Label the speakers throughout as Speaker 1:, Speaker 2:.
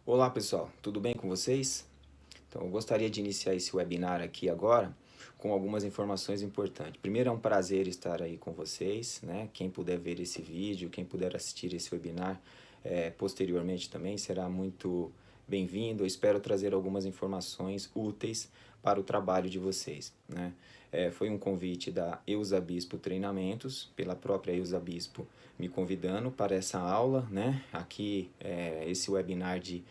Speaker 1: Olá pessoal, tudo bem com vocês? Então eu gostaria de iniciar esse webinar aqui agora com algumas informações importantes. Primeiro é um prazer estar aí com vocês, né? Quem puder ver esse vídeo, quem puder assistir esse webinar posteriormente também será muito bem-vindo. Eu espero trazer algumas informações úteis para o trabalho de vocês, né? Foi um convite da Eusa Bispo Treinamentos, pela própria Eusa Bispo me convidando para essa aula, né? Aqui, esse webinar de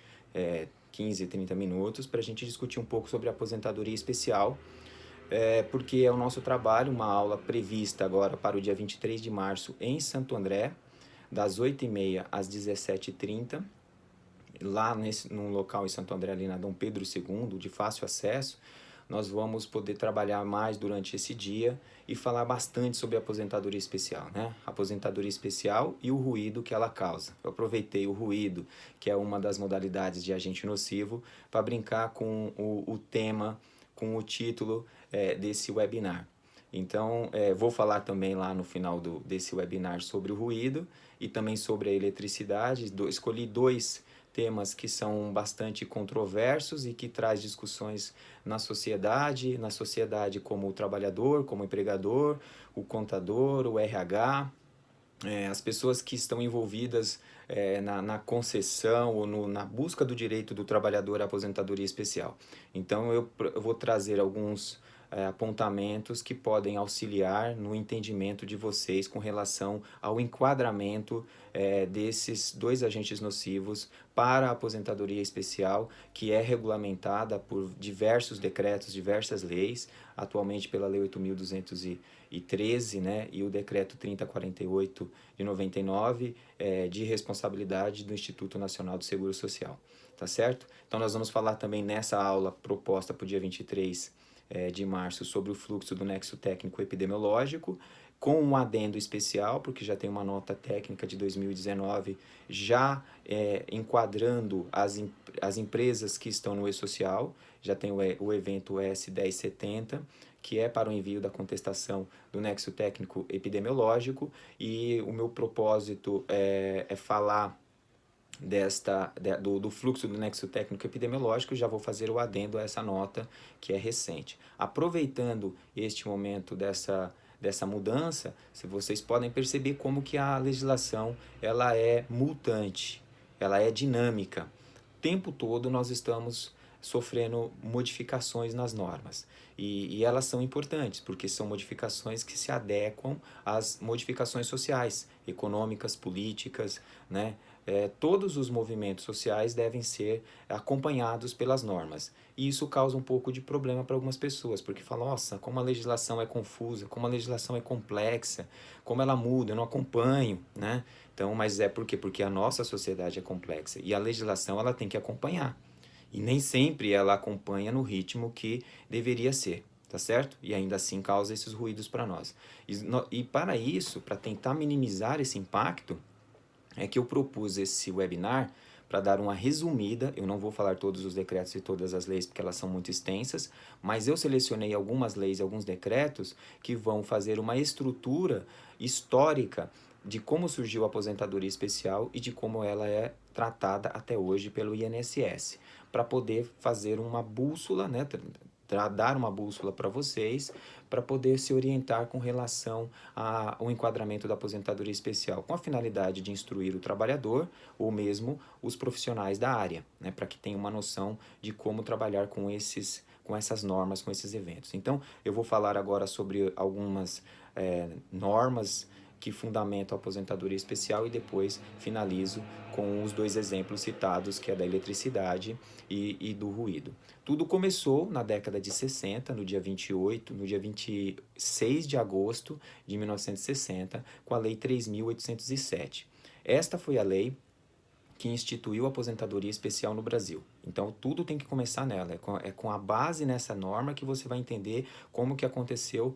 Speaker 1: 15, 30 minutos para a gente discutir um pouco sobre aposentadoria especial, porque é o nosso trabalho, uma aula prevista agora para o dia 23 de março em Santo André, das 8h30 às 17h30, lá num local em Santo André, ali na Dom Pedro II, de fácil acesso. Nós vamos poder trabalhar mais durante esse dia e falar bastante sobre a aposentadoria especial, né? Aposentadoria especial e o ruído que ela causa. Eu aproveitei o ruído, que é uma das modalidades de agente nocivo, para brincar com o tema, com o título desse webinar. Então, vou falar também lá no final desse webinar sobre o ruído e também sobre a eletricidade. Escolhi dois temas que são bastante controversos e que traz discussões na sociedade como o trabalhador, como o empregador, o contador, o RH, as pessoas que estão envolvidas na concessão ou na busca do direito do trabalhador à aposentadoria especial. Então eu vou trazer alguns apontamentos que podem auxiliar no entendimento de vocês com relação ao enquadramento desses dois agentes nocivos para a aposentadoria especial, que é regulamentada por diversos decretos, diversas leis, atualmente pela Lei 8.213, né, e o Decreto 3048 de 99, de responsabilidade do Instituto Nacional do Seguro Social, tá certo? Então nós vamos falar também nessa aula proposta para o dia 23 de março sobre o fluxo do nexo técnico epidemiológico, com um adendo especial, porque já tem uma nota técnica de 2019 já enquadrando as empresas que estão no e-social, já tem o evento S1070, que é para o envio da contestação do nexo técnico epidemiológico, e o meu propósito é falar do fluxo do nexo técnico epidemiológico. Já vou fazer o adendo a essa nota que é recente. Aproveitando este momento dessa mudança, se vocês podem perceber como que a legislação ela é mutante, ela é dinâmica. O tempo todo nós estamos sofrendo modificações nas normas. E elas são importantes, porque são modificações que se adequam às modificações sociais, econômicas, políticas, né? Todos os movimentos sociais devem ser acompanhados pelas normas. E isso causa um pouco de problema para algumas pessoas, porque falam, nossa, como a legislação é confusa, como a legislação é complexa, como ela muda, eu não acompanho, né? Então, mas por quê? Porque a nossa sociedade é complexa e a legislação ela tem que acompanhar. E nem sempre ela acompanha no ritmo que deveria ser, tá certo? E ainda assim causa esses ruídos para nós. E para isso, para tentar minimizar esse impacto, é que eu propus esse webinar para dar uma resumida. Eu não vou falar todos os decretos e todas as leis porque elas são muito extensas, mas eu selecionei algumas leis e alguns decretos que vão fazer uma estrutura histórica de como surgiu a aposentadoria especial e de como ela é tratada até hoje pelo INSS, para poder fazer uma bússola, né, dar uma bússola para vocês, para poder se orientar com relação ao enquadramento da aposentadoria especial, com a finalidade de instruir o trabalhador ou mesmo os profissionais da área, né, para que tenham uma noção de como trabalhar com essas normas, com esses eventos. Então, eu vou falar agora sobre algumas normas que fundamentam a aposentadoria especial e depois finalizo com os dois exemplos citados, que é da eletricidade e do ruído. Tudo começou na década de 60, no dia 26 de agosto de 1960, com a Lei 3.807. Esta foi a lei que instituiu a aposentadoria especial no Brasil. Então, tudo tem que começar nela. É com a base nessa norma que você vai entender como que aconteceu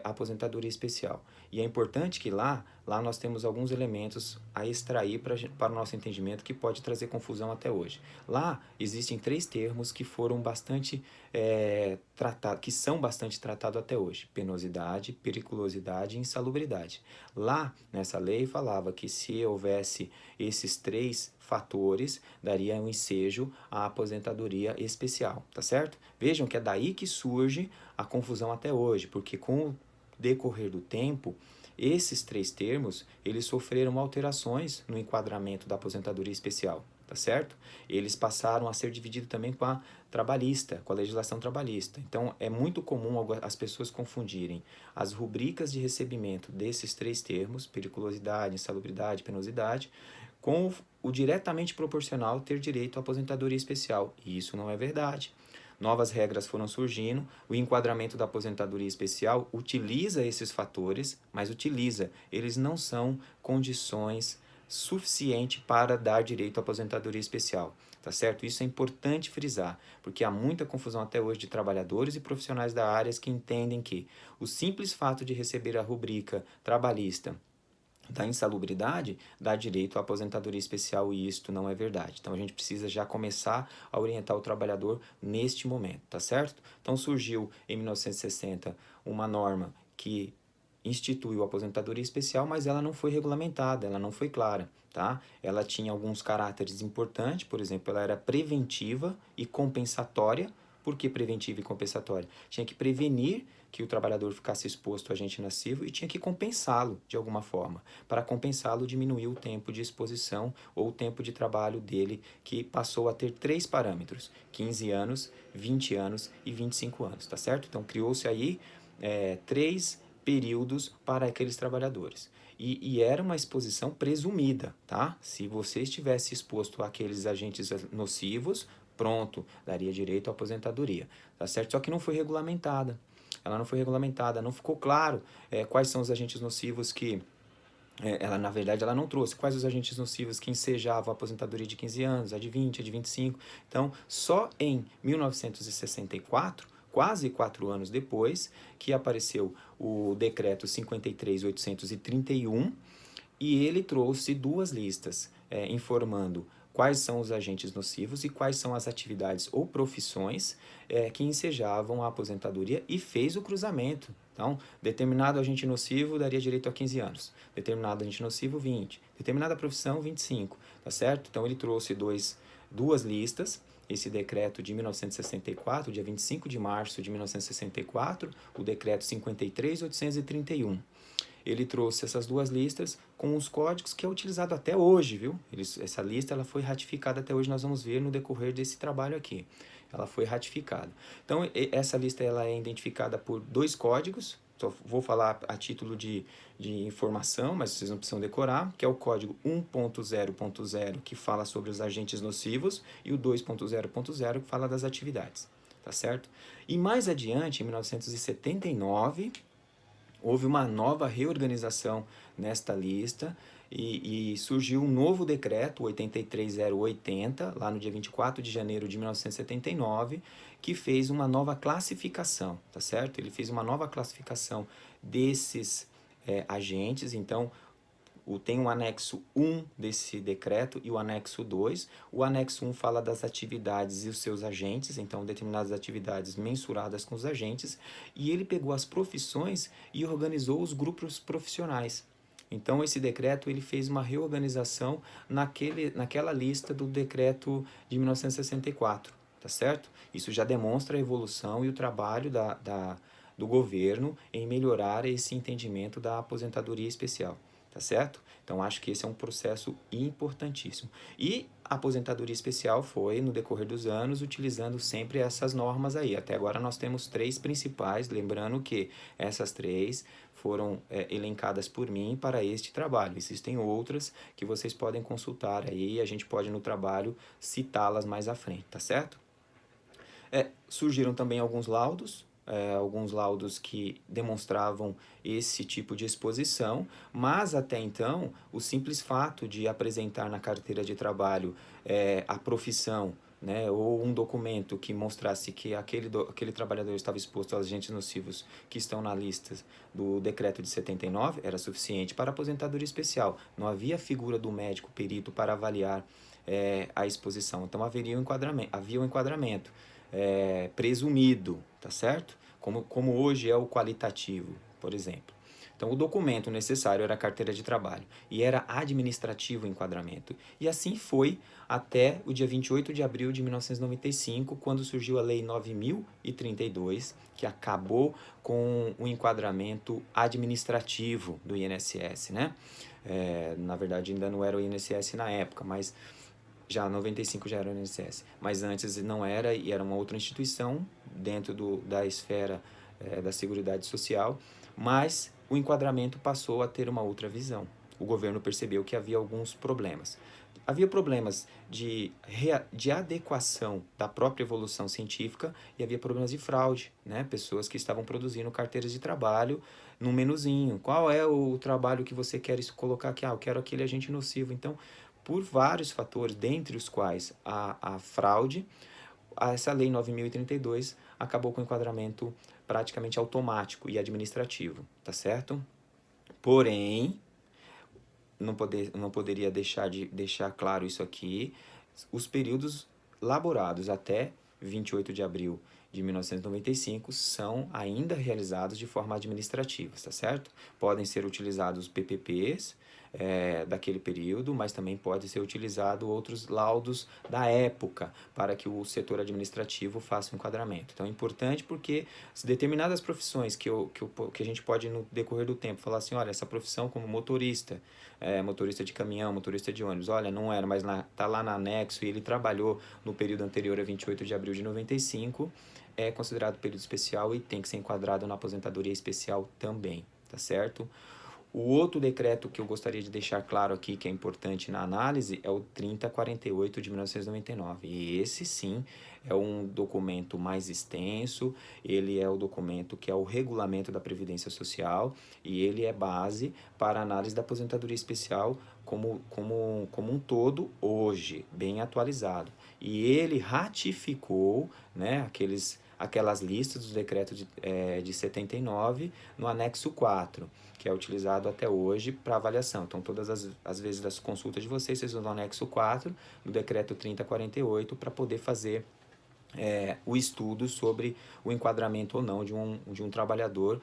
Speaker 1: a aposentadoria especial. E é importante que lá lá nós temos alguns elementos a extrair para o nosso entendimento que pode trazer confusão até hoje. Lá existem 3 termos que foram bastante tratados, que são bastante tratados até hoje: penosidade, periculosidade e insalubridade. Lá, nessa lei, falava que se houvesse esses 3 fatores, daria um ensejo à aposentadoria especial, tá certo? Vejam que é daí que surge a confusão até hoje, porque com o decorrer do tempo, esses 3 termos, eles sofreram alterações no enquadramento da aposentadoria especial, tá certo? Eles passaram a ser divididos também com a trabalhista, com a legislação trabalhista. Então, é muito comum as pessoas confundirem as rubricas de recebimento desses 3 termos, periculosidade, insalubridade, penosidade, com o diretamente proporcional ter direito à aposentadoria especial. E isso não é verdade. Novas regras foram surgindo, o enquadramento da aposentadoria especial utiliza esses fatores, mas eles não são condições suficientes para dar direito à aposentadoria especial, tá certo? Isso é importante frisar, porque há muita confusão até hoje de trabalhadores e profissionais da área que entendem que o simples fato de receber a rubrica trabalhista da insalubridade dá direito à aposentadoria especial, e isto não é verdade. Então a gente precisa já começar a orientar o trabalhador neste momento, tá certo? Então surgiu em 1960 uma norma que instituiu a aposentadoria especial, mas ela não foi regulamentada, ela não foi clara, tá? Ela tinha alguns caracteres importantes, por exemplo, ela era preventiva e compensatória. Por que preventiva e compensatória? Tinha que prevenir que o trabalhador ficasse exposto a agente nocivo e tinha que compensá-lo de alguma forma. Para compensá-lo, diminuir o tempo de exposição ou o tempo de trabalho dele, que passou a ter 3 parâmetros: 15 anos, 20 anos e 25 anos, tá certo? Então, criou-se aí 3 períodos para aqueles trabalhadores. E era uma exposição presumida, tá? Se você estivesse exposto àqueles agentes nocivos, pronto, daria direito à aposentadoria, tá certo? Só que não foi regulamentada. Ela não foi regulamentada, não ficou claro quais são os agentes nocivos que... ela, na verdade, ela não trouxe quais os agentes nocivos que ensejavam a aposentadoria de 15 anos, a de 20, a de 25. Então, só em 1964, quase 4 anos depois, que apareceu o decreto 53.831, e ele trouxe 2 listas, informando quais são os agentes nocivos e quais são as atividades ou profissões que ensejavam a aposentadoria, e fez o cruzamento. Então, determinado agente nocivo daria direito a 15 anos, determinado agente nocivo 20, determinada profissão 25, tá certo? Então, ele trouxe 2 listas, esse decreto de 1964, dia 25 de março de 1964, o decreto 53.831. Ele trouxe essas 2 listas com os códigos que é utilizado até hoje, viu? Essa lista ela foi ratificada até hoje, nós vamos ver no decorrer desse trabalho aqui. Ela foi ratificada. Então, essa lista ela é identificada por 2 códigos, só vou falar a título de informação, mas vocês não precisam decorar, que é o código 1.0.0, que fala sobre os agentes nocivos, e o 2.0.0, que fala das atividades, tá certo? E mais adiante, em 1979... houve uma nova reorganização nesta lista e surgiu um novo decreto, 83.080, lá no dia 24 de janeiro de 1979, que fez uma nova classificação, tá certo? Ele fez uma nova classificação desses agentes. Então, tem o anexo 1 desse decreto e o anexo 2. O anexo 1 fala das atividades e os seus agentes, então determinadas atividades mensuradas com os agentes, e ele pegou as profissões e organizou os grupos profissionais. Então, esse decreto ele fez uma reorganização naquela lista do decreto de 1964, tá certo? Isso já demonstra a evolução e o trabalho do governo em melhorar esse entendimento da aposentadoria especial. Tá certo? Então, acho que esse é um processo importantíssimo. E a aposentadoria especial foi, no decorrer dos anos, utilizando sempre essas normas aí. Até agora nós temos 3 principais, lembrando que essas 3 foram elencadas por mim para este trabalho. Existem outras que vocês podem consultar aí, e a gente pode no trabalho citá-las mais à frente, tá certo? Surgiram também alguns laudos que demonstravam esse tipo de exposição, mas até então o simples fato de apresentar na carteira de trabalho a profissão né, ou um documento que mostrasse que aquele trabalhador estava exposto aos agentes nocivos que estão na lista do decreto de 79, era suficiente para aposentadoria especial. Não havia figura do médico perito para avaliar a exposição. Então havia um enquadramento presumido, tá certo? Como hoje é o qualitativo, por exemplo. Então, o documento necessário era a carteira de trabalho e era administrativo o enquadramento. E assim foi até o dia 28 de abril de 1995, quando surgiu a Lei 9.032, que acabou com o enquadramento administrativo do INSS, né? Na verdade, ainda não era o INSS na época, mas já em 95 já era o INSS. Mas antes não era, e era uma outra instituição dentro da esfera da Seguridade Social, mas o enquadramento passou a ter uma outra visão. O governo percebeu que havia alguns problemas. Havia problemas de adequação da própria evolução científica e havia problemas de fraude, né? Pessoas que estavam produzindo carteiras de trabalho num menuzinho. Qual é o trabalho que você quer colocar aqui? Eu quero aquele agente nocivo. Então, por vários fatores, dentre os quais a fraude, essa Lei 9.032 acabou com o enquadramento praticamente automático e administrativo, tá certo? Porém, não poderia deixar claro isso aqui, os períodos laborados até 28 de abril de 1995 são ainda realizados de forma administrativa, tá certo? Podem ser utilizados PPPs daquele período, mas também pode ser utilizado outros laudos da época para que o setor administrativo faça o enquadramento. Então é importante porque determinadas profissões que a gente pode no decorrer do tempo falar assim, olha, essa profissão como motorista, motorista de caminhão, motorista de ônibus, olha, não era, mas está lá no anexo e ele trabalhou no período anterior a 28 de abril de 95, é considerado período especial e tem que ser enquadrado na aposentadoria especial também, tá certo? O outro decreto que eu gostaria de deixar claro aqui, que é importante na análise, é o 3048 de 1999. E esse sim é um documento mais extenso, ele é o documento que é o regulamento da Previdência Social e ele é base para a análise da aposentadoria especial como um todo hoje, bem atualizado. E ele ratificou, né, aquelas listas dos decretos de 79 no anexo 4, que é utilizado até hoje para avaliação. Então, todas as vezes das consultas de vocês vão no anexo 4 do decreto 3048 para poder fazer o estudo sobre o enquadramento ou não de um trabalhador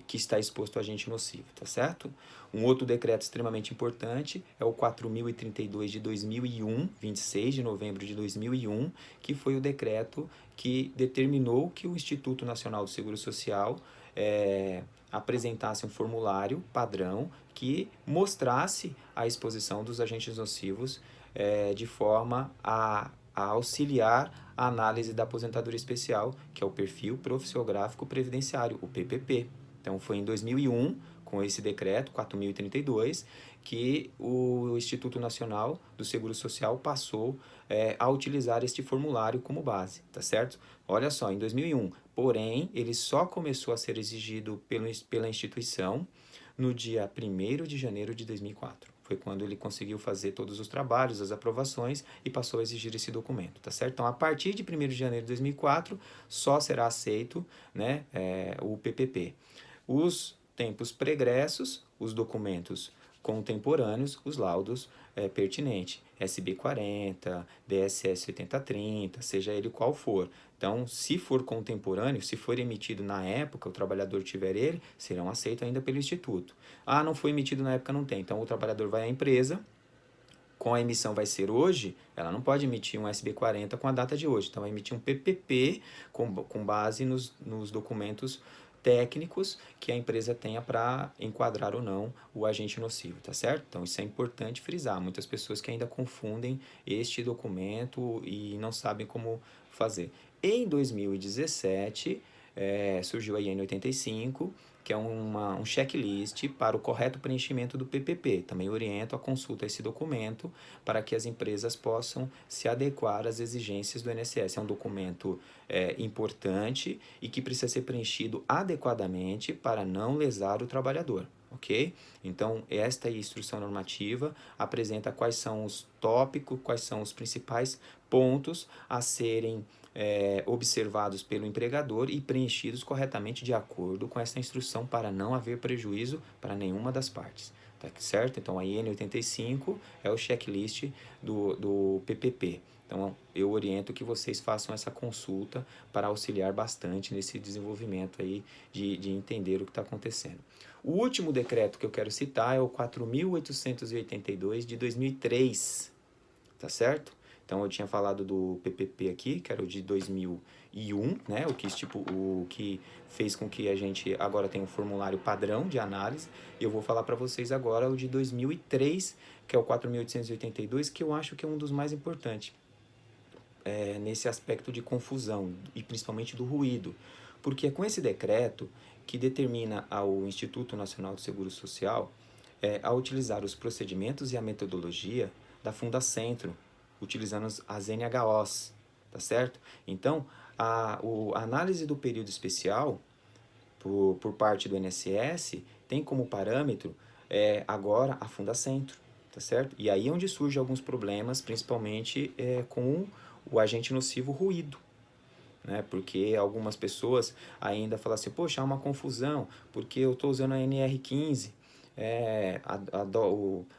Speaker 1: que está exposto a agente nocivo, tá certo? Um outro decreto extremamente importante é o 4.032 de 2001, 26 de novembro de 2001, que foi o decreto que determinou que o Instituto Nacional do Seguro Social apresentasse um formulário padrão que mostrasse a exposição dos agentes nocivos de forma a auxiliar a análise da aposentadoria especial, que é o perfil profissiográfico previdenciário, o PPP. Então, foi em 2001, com esse decreto 4.032, que o Instituto Nacional do Seguro Social passou a utilizar este formulário como base, tá certo? Olha só, em 2001, porém, ele só começou a ser exigido pela instituição no dia 1º de janeiro de 2004. Foi quando ele conseguiu fazer todos os trabalhos, as aprovações e passou a exigir esse documento, tá certo? Então, a partir de 1º de janeiro de 2004, só será aceito, né, o PPP. Os tempos pregressos, os documentos contemporâneos, os laudos pertinentes, SB 40, DSS 8030, seja ele qual for. Então, se for contemporâneo, se for emitido na época, o trabalhador tiver ele, serão aceitos ainda pelo Instituto. Ah, não foi emitido na época, não tem. Então, o trabalhador vai à empresa, com a emissão vai ser hoje, ela não pode emitir um SB 40 com a data de hoje. Então, vai emitir um PPP com base nos documentos técnicos que a empresa tenha para enquadrar ou não o agente nocivo, tá certo? Então, isso é importante frisar. Muitas pessoas que ainda confundem este documento e não sabem como fazer. Em 2017, surgiu a IN 85, que é um checklist para o correto preenchimento do PPP. Também oriento a consulta esse documento para que as empresas possam se adequar às exigências do INSS. É um documento importante e que precisa ser preenchido adequadamente para não lesar o trabalhador. ok? Então, esta instrução normativa apresenta quais são os tópicos, quais são os principais pontos a serem observados pelo empregador e preenchidos corretamente de acordo com essa instrução para não haver prejuízo para nenhuma das partes. Tá certo? Então, a IN 85 é o checklist do PPP. Então, eu oriento que vocês façam essa consulta para auxiliar bastante nesse desenvolvimento aí de entender o que está acontecendo. O último decreto que eu quero citar é o 4.882 de 2003, tá certo? Então, eu tinha falado do PPP aqui, que era o de 2001, né? O que fez com que a gente agora tenha um formulário padrão de análise. E eu vou falar para vocês agora o de 2003, que é o 4.882, que eu acho que é um dos mais importantes nesse aspecto de confusão e principalmente do ruído. Porque é com esse decreto que determina ao Instituto Nacional do Seguro Social a utilizar os procedimentos e a metodologia da Fundacentro, utilizando as NHOs, tá certo? Então, a análise do período especial por parte do INSS tem como parâmetro agora a Fundacentro, tá certo? E aí é onde surgem alguns problemas, principalmente com o agente nocivo ruído, né? Porque algumas pessoas ainda falam assim, poxa, há uma confusão, porque eu estou usando a NR15,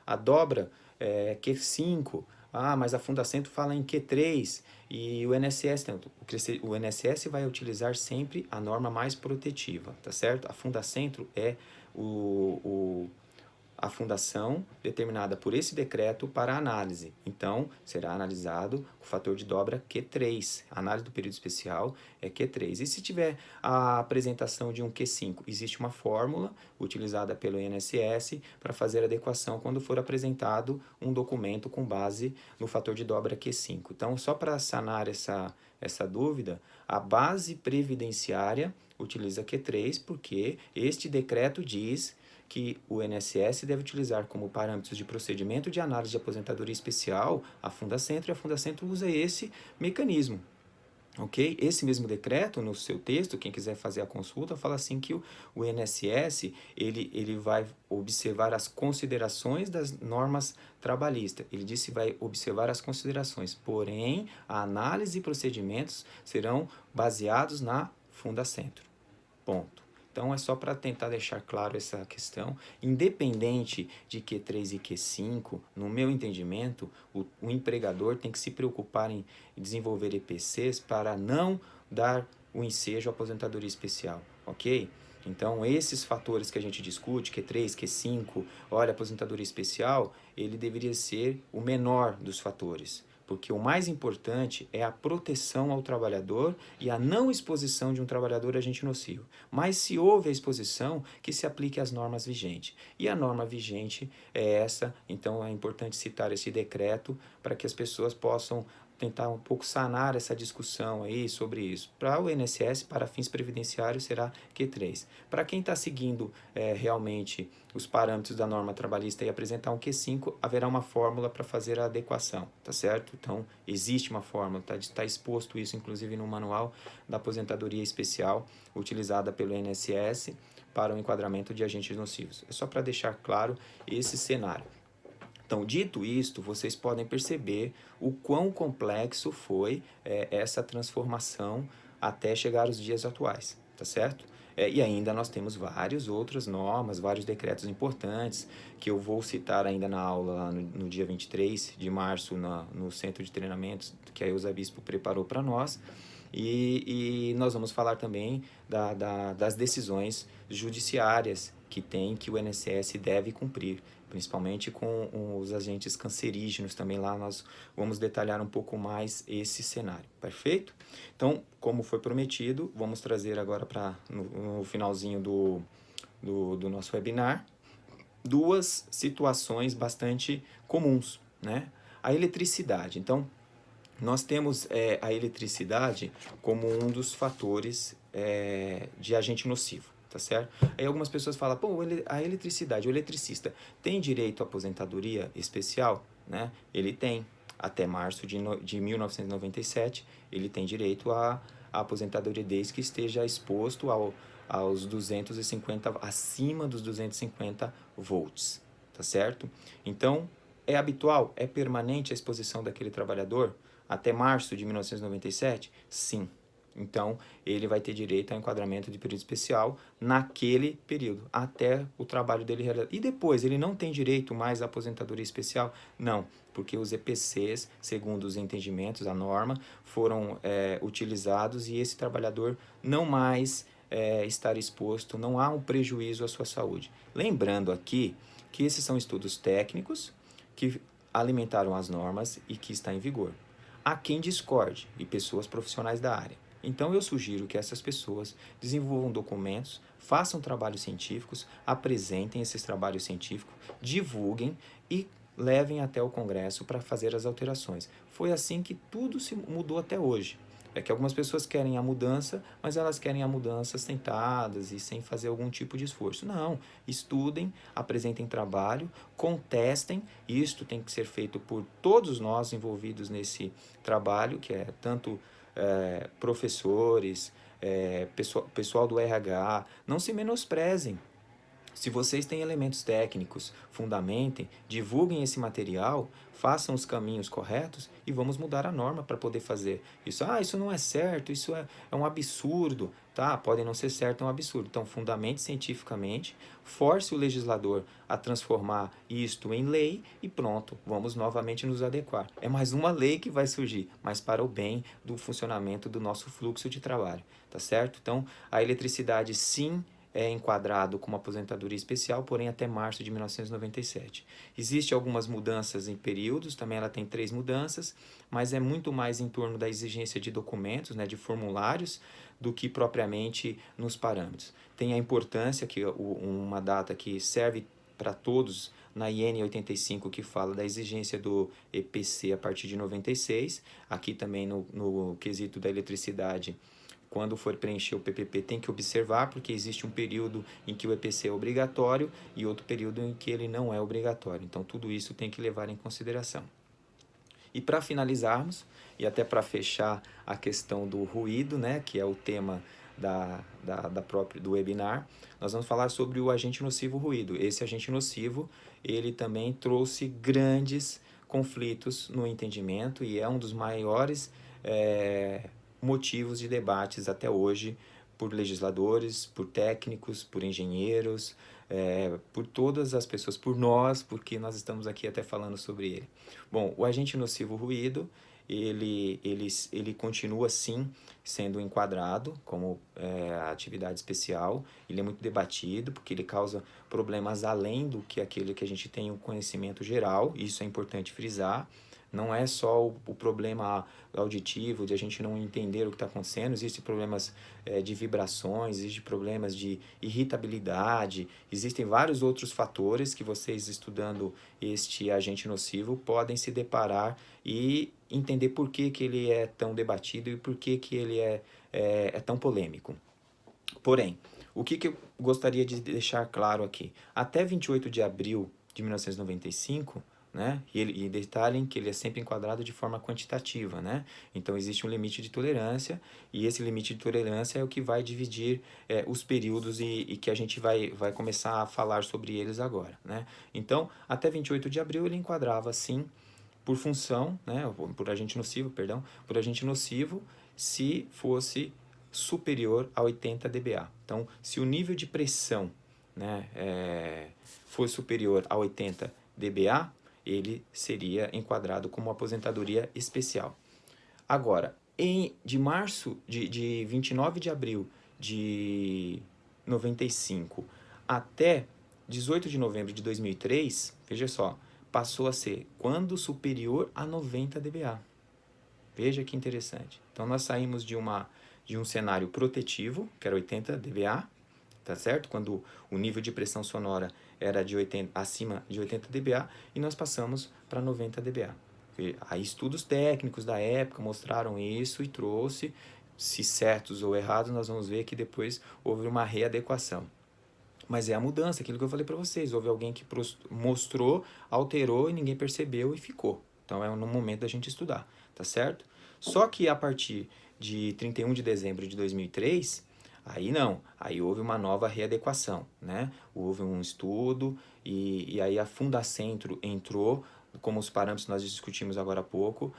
Speaker 1: a dobra Q5, mas a Fundacentro fala em Q3 e o INSS, o INSS vai utilizar sempre a norma mais protetiva, tá certo? A Fundacentro é a fundação determinada por esse decreto para análise. Então, será analisado o fator de dobra Q3. A análise do período especial é Q3. E se tiver a apresentação de um Q5, existe uma fórmula utilizada pelo INSS para fazer a adequação quando for apresentado um documento com base no fator de dobra Q5. Então, só para sanar essa dúvida, a base previdenciária utiliza Q3 porque este decreto diz que o INSS deve utilizar como parâmetros de procedimento de análise de aposentadoria especial a Fundacentro, e a Fundacentro usa esse mecanismo. Ok? Esse mesmo decreto, no seu texto, quem quiser fazer a consulta, fala assim que o INSS ele vai observar as considerações das normas trabalhistas. Ele disse que vai observar as considerações, porém, a análise e procedimentos serão baseados na Fundacentro. Ponto. Então, é só para tentar deixar claro essa questão. Independente de Q3 e Q5, no meu entendimento, o empregador tem que se preocupar em desenvolver EPCs para não dar o ensejo à aposentadoria especial, ok? Então, esses fatores que a gente discute, Q3, Q5, olha, aposentadoria especial, ele deveria ser o menor dos fatores. Porque o mais importante é a proteção ao trabalhador e a não exposição de um trabalhador a agente nocivo. Mas se houve a exposição, que se aplique às normas vigentes. E a norma vigente é essa, então é importante citar esse decreto para que as pessoas possam tentar um pouco sanar essa discussão aí sobre isso. Para o INSS, para fins previdenciários, será Q3. Para quem está seguindo realmente os parâmetros da norma trabalhista e apresentar um Q5, haverá uma fórmula para fazer a adequação, tá certo? Então, existe uma fórmula, tá exposto isso, inclusive, no manual da aposentadoria especial, utilizada pelo INSS para o enquadramento de agentes nocivos. É só para deixar claro esse cenário. Então, dito isto, vocês podem perceber o quão complexo foi essa transformação até chegar aos dias atuais, tá certo? E ainda nós temos várias outras normas, vários decretos importantes, que eu vou citar ainda na aula lá no dia 23 de março, no centro de treinamentos que a Elza Bispo preparou para nós. E nós vamos falar também das decisões judiciárias que o INSS deve cumprir, principalmente com os agentes cancerígenos também lá, nós vamos detalhar um pouco mais esse cenário, perfeito? Então, como foi prometido, vamos trazer agora no finalzinho do nosso webinar, duas situações bastante comuns, né? A eletricidade. Então, nós temos a eletricidade como um dos fatores de agente nocivo, tá certo? Aí algumas pessoas falam, pô, a eletricidade, o eletricista tem direito à aposentadoria especial? Né? Ele tem. Até março de 1997, ele tem direito à aposentadoria desde que esteja exposto aos 250, acima dos 250 volts, tá certo? Então, é habitual, é permanente a exposição daquele trabalhador até março de 1997? Sim. Então, ele vai ter direito ao enquadramento de período especial naquele período, até o trabalho dele realizado. E depois, ele não tem direito mais à aposentadoria especial? Não, porque os EPCs, segundo os entendimentos, a norma, foram utilizados e esse trabalhador não mais estar exposto, não há um prejuízo à sua saúde. Lembrando aqui que esses são estudos técnicos que alimentaram as normas e que está em vigor. Há quem discorde e pessoas profissionais da área. Então eu sugiro que essas pessoas desenvolvam documentos, façam trabalhos científicos, apresentem esses trabalhos científicos, divulguem e levem até o Congresso para fazer as alterações. Foi assim que tudo se mudou até hoje. É que algumas pessoas querem a mudança, mas elas querem a mudança sentadas e sem fazer algum tipo de esforço. Não, estudem, apresentem trabalho, contestem. Isto tem que ser feito por todos nós envolvidos nesse trabalho, que é tanto professores, pessoal do RH. Não se menosprezem. Se vocês têm elementos técnicos, fundamentem, divulguem esse material, façam os caminhos corretos e vamos mudar a norma para poder fazer isso. Ah, isso não é certo, isso é um absurdo. Tá, pode não ser certo, é um absurdo. Então, fundamente cientificamente, force o legislador a transformar isto em lei e pronto, vamos novamente nos adequar. É mais uma lei que vai surgir, mas para o bem do funcionamento do nosso fluxo de trabalho, tá certo? Então, a eletricidade sim é enquadrado como aposentadoria especial, porém até março de 1997. Existem algumas mudanças em períodos, também ela tem 3 mudanças, mas é muito mais em torno da exigência de documentos, né, de formulários, do que propriamente nos parâmetros. Tem a importância, que uma data que serve para todos, na IN 85, que fala da exigência do EPC a partir de 96, aqui também no quesito da eletricidade, quando for preencher o PPP tem que observar, porque existe um período em que o EPC é obrigatório e outro período em que ele não é obrigatório. Então, tudo isso tem que levar em consideração. E para finalizarmos, e até para fechar a questão do ruído, né, que é o tema do webinar, nós vamos falar sobre o agente nocivo ruído. Esse agente nocivo, ele também trouxe grandes conflitos no entendimento e é um dos maiores motivos de debates até hoje por legisladores, por técnicos, por engenheiros, por todas as pessoas, por nós, porque nós estamos aqui até falando sobre ele. Bom, o agente nocivo ruído, ele continua sim sendo enquadrado como atividade especial. Ele é muito debatido porque ele causa problemas além do que aquele que a gente tem o conhecimento geral, isso é importante frisar. Não é só o problema auditivo, de a gente não entender o que está acontecendo, existem problemas de vibrações, existem problemas de irritabilidade, existem vários outros fatores que vocês, estudando este agente nocivo, podem se deparar e entender por que ele é tão debatido e por que ele é tão polêmico. Porém, o que eu gostaria de deixar claro aqui? Até 28 de abril de 1995, né? E detalhem que ele é sempre enquadrado de forma quantitativa, né? Então existe um limite de tolerância e esse limite de tolerância é o que vai dividir os períodos e que a gente vai começar a falar sobre eles agora, né? Então, até 28 de abril ele enquadrava sim por função, né? Por agente nocivo, perdão, por agente nocivo se fosse superior a 80 dBA. Então, se o nível de pressão, né, for superior a 80 dBA, ele seria enquadrado como aposentadoria especial. Agora, de 29 de abril de 95 até 18 de novembro de 2003, veja só, passou a ser quando superior a 90 dBA. Veja que interessante. Então, nós saímos de um cenário protetivo, que era 80 dBA, tá certo? Quando o nível de pressão sonora era acima de 80 dBA e nós passamos para 90 dBA. Aí estudos técnicos da época mostraram isso e trouxe, se certos ou errados, nós vamos ver que depois houve uma readequação. Mas é a mudança, aquilo que eu falei para vocês, houve alguém que mostrou, alterou e ninguém percebeu e ficou. Então é no momento da gente estudar, tá certo? Só que a partir de 31 de dezembro de 2003, Aí não, aí houve uma nova readequação, né? Houve um estudo e aí a Fundacentro entrou, como os parâmetros que nós discutimos agora há pouco,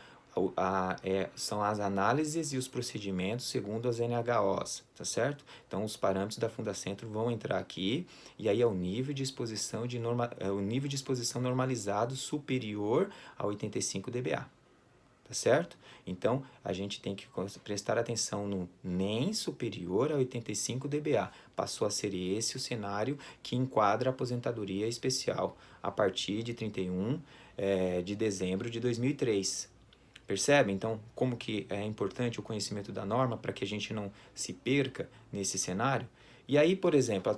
Speaker 1: são as análises e os procedimentos segundo as NHOs, tá certo? Então os parâmetros da Fundacentro vão entrar aqui e aí é o nível de exposição o nível de exposição normalizado superior a 85 dBA. Tá certo? Então, a gente tem que prestar atenção no NEM superior a 85 dBA. Passou a ser esse o cenário que enquadra a aposentadoria especial a partir de 31 de dezembro de 2003. Percebe? Então, como que é importante o conhecimento da norma para que a gente não se perca nesse cenário? E aí, por exemplo,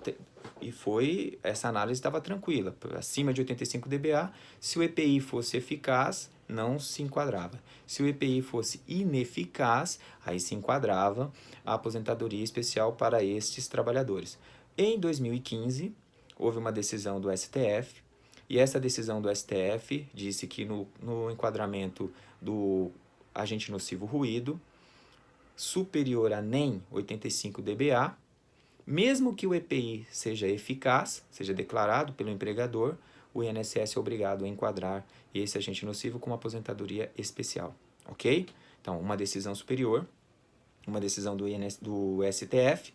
Speaker 1: essa análise estava tranquila, acima de 85 dBA, se o EPI fosse eficaz, não se enquadrava. Se o EPI fosse ineficaz, aí se enquadrava a aposentadoria especial para estes trabalhadores. Em 2015, houve uma decisão do STF, e essa decisão do STF disse que no enquadramento do agente nocivo ruído, superior a NEM 85 dBA, mesmo que o EPI seja eficaz, seja declarado pelo empregador, o INSS é obrigado a enquadrar esse agente nocivo com uma aposentadoria especial, ok? Então, uma decisão superior, uma decisão do STF,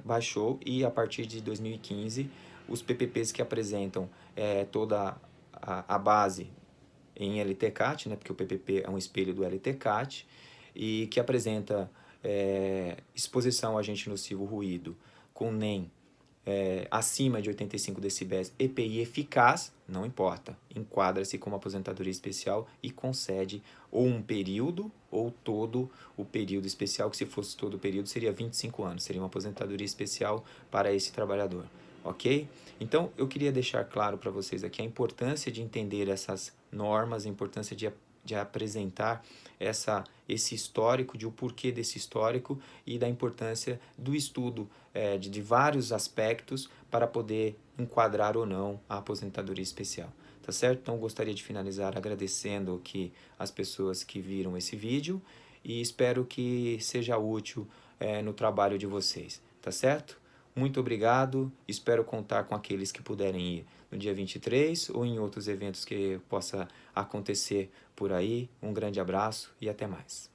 Speaker 1: baixou e a partir de 2015, os PPPs que apresentam toda a base em LTCAT, né, porque o PPP é um espelho do LTCAT, e que apresenta exposição a agente nocivo ruído com NEM acima de 85 decibéis, EPI eficaz, não importa, enquadra-se como aposentadoria especial e concede ou um período ou todo o período especial, que se fosse todo o período seria 25 anos, seria uma aposentadoria especial para esse trabalhador, ok? Então, eu queria deixar claro para vocês aqui a importância de entender essas normas, a importância de apresentar esse histórico, de o porquê desse histórico e da importância do estudo de vários aspectos para poder enquadrar ou não a aposentadoria especial. Tá certo? Então, gostaria de finalizar agradecendo aqui as pessoas que viram esse vídeo e espero que seja útil no trabalho de vocês. Tá certo? Muito obrigado, espero contar com aqueles que puderem ir no dia 23 ou em outros eventos que possa acontecer por aí. Um grande abraço e até mais.